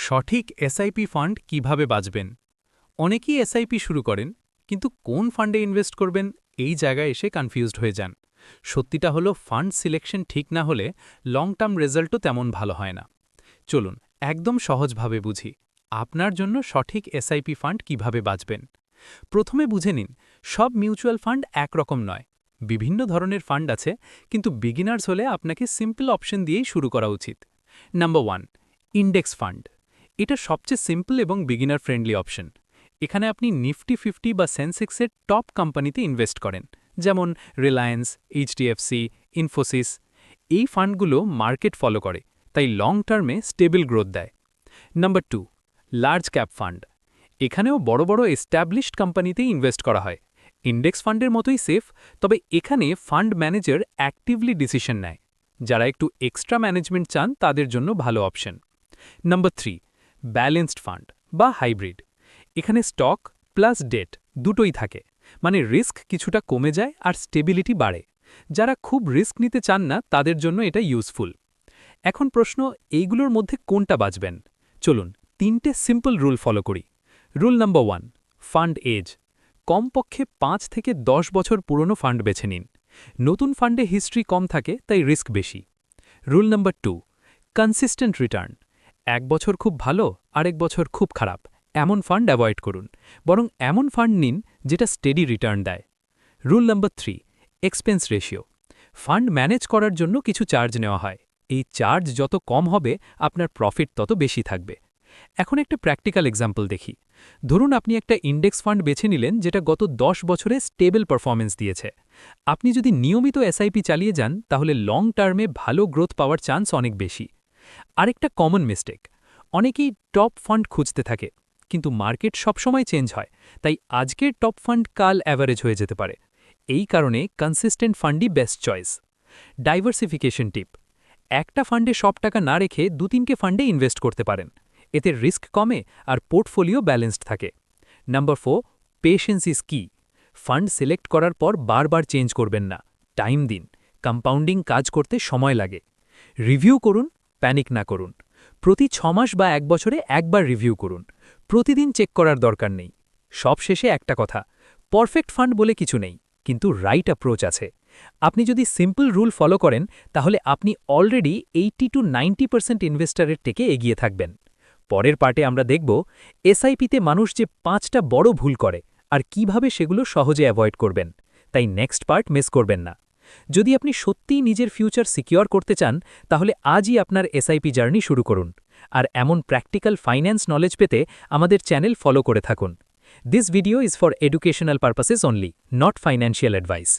সঠিক SIP fund কিভাবে বাছবেন? অনেকেই এসআইপি শুরু করেন, কিন্তু কোন ফান্ডে ইনভেস্ট করবেন এই জায়গায় এসে কনফিউজড হয়ে যান। সত্যিটা হলো ফান্ড সিলেকশন ঠিক না হলে লং টার্ম রেজাল্টও তেমন ভালো হয় না। চলুন একদম সহজভাবে বুঝি আপনার জন্য সঠিক এসআইপি ফান্ড কিভাবে বাছবেন। প্রথমে বুঝে নিন, সব মিউচুয়াল ফান্ড একরকম নয়। বিভিন্ন ধরনের ফান্ড আছে, কিন্তু বিগিনার্স হলে আপনাকে সিম্পল অপশন দিয়েই শুরু করা উচিত। Number 1, index fund. এটা সবচেয়ে সিম্পল এবং বিগিনার ফ্রেন্ডলি অপশন। এখানে আপনি নিফটি 50 বা সেন্সেক্সের টপ কোম্পানিতে ইনভেস্ট করেন, যেমন রিলায়েন্স, এইচডিএফসি, ইনফোসিস। এই ফান্ডগুলো মার্কেট ফলো করে, তাই লং টার্মে স্টেবল গ্রোথ দেয়। Number 2, large cap fund. এখানেও বড় বড় এস্টাবলিশড কোম্পানিতেই ইনভেস্ট করা হয়। ইন্ডেক্স ফান্ডের মতোই সেফ, তবে এখানে ফান্ড ম্যানেজার অ্যাক্টিভলি ডিসিশন নেয়। যারা একটু এক্সট্রা ম্যানেজমেন্ট চান তাদের জন্য ভালো অপশন। নাম্বার 3, ব্যালেন্সড ফান্ড বা হাইব্রিড। এখানে স্টক প্লাস ডেট দুটোই থাকে, মানে রিস্ক কিছুটা কমে যায় আর স্টেবিলিটি বাড়ে। যারা খুব রিস্ক নিতে চান না তাদের জন্য এটা ইউজফুল। এখন প্রশ্ন, এইগুলোর মধ্যে কোনটা বাছবেন? চলুন 3টে সিম্পল রুল ফলো করি। Rule number 1, fund age. কমপক্ষে 5 থেকে 10 বছর পুরনো ফান্ড বেছে নিন। নতুন ফান্ডে হিস্ট্রি কম থাকে, তাই রিস্ক বেশি। Rule number 2, consistent return. 1 বছর খুব ভালো, আরেক বছর খুব খারাপ, এমন ফান্ড অ্যাভয়েড করুন। বরং এমন ফান্ড নিন যেটা স্টেডি রিটার্ন দেয়। Rule number 3, expense ratio. Fund manage করার জন্য কিছু চার্জ নেওয়া হয়। এই চার্জ যত কম হবে আপনার প্রফিট তত বেশি থাকবে। এখন একটা প্র্যাকটিক্যাল এক্সাম্পল দেখি। ধরুন আপনি একটা ইন্ডেক্স ফান্ড বেছে নিলেন যেটা গত 10 বছরে স্টেবল পারফরমেন্স দিয়েছে। আপনি যদি নিয়মিত এসআইপি চালিয়ে যান তাহলে লং টার্মে ভালো গ্রোথ পাওয়ার চান্স অনেক বেশি। আরেকটা কমন মিস্টেক, অনেকেই টপ ফান্ড খুঁজতে থাকে, কিন্তু মার্কেট সবসময় চেঞ্জ হয়, তাই আজকের টপ ফান্ড কাল অ্যাভারেজ হয়ে যেতে পারে। এই কারণে কনসিস্টেন্ট ফান্ডই বেস্ট চয়েস। ডাইভার্সিফিকেশন টিপ: একটা ফান্ডে সব টাকা না রেখে 2-3কে ফান্ডে ইনভেস্ট করতে পারেন। এতে রিস্ক কমে আর পোর্টফোলিও ব্যালেন্সড থাকে। নাম্বার 4, পেশেন্স ইজ কি। ফান্ড সিলেক্ট করার পর বারবার চেঞ্জ করবেন না, টাইম দিন। কম্পাউন্ডিং কাজ করতে সময় লাগে। রিভিউ করুন, প্যানিক না করুন। প্রতি 6 মাস বা 1 বছরে একবার রিভিউ করুন। প্রতিদিন চেক করার দরকার নেই। সব শেষে একটা কথা, পারফেক্ট ফান্ড বলে কিছু নেই, কিন্তু রাইট অ্যাপ্রোচ আছে। আপনি যদি সিম্পল রুল ফলো করেন তাহলে আপনি অলরেডি 80-90% ইনভেস্টরের থেকে এগিয়ে থাকবেন। পরের পার্টে আমরা দেখব এসআইপিতে মানুষ যে 5টা বড় ভুল করে আর কিভাবে সেগুলো সহজে অ্যাভয়েড করবেন। তাই নেক্সট পার্ট মিস করবেন না। যদি আপনি সত্যিই নিজের ফিউচার সিকিউর করতে চান তাহলে আজই আপনার এসআইপি জার্নি শুরু করুন। আর এমন প্র্যাকটিক্যাল ফাইন্যান্স নলেজ পেতে আমাদের চ্যানেল ফলো করে থাকুন। This video is for educational purposes only, not financial advice.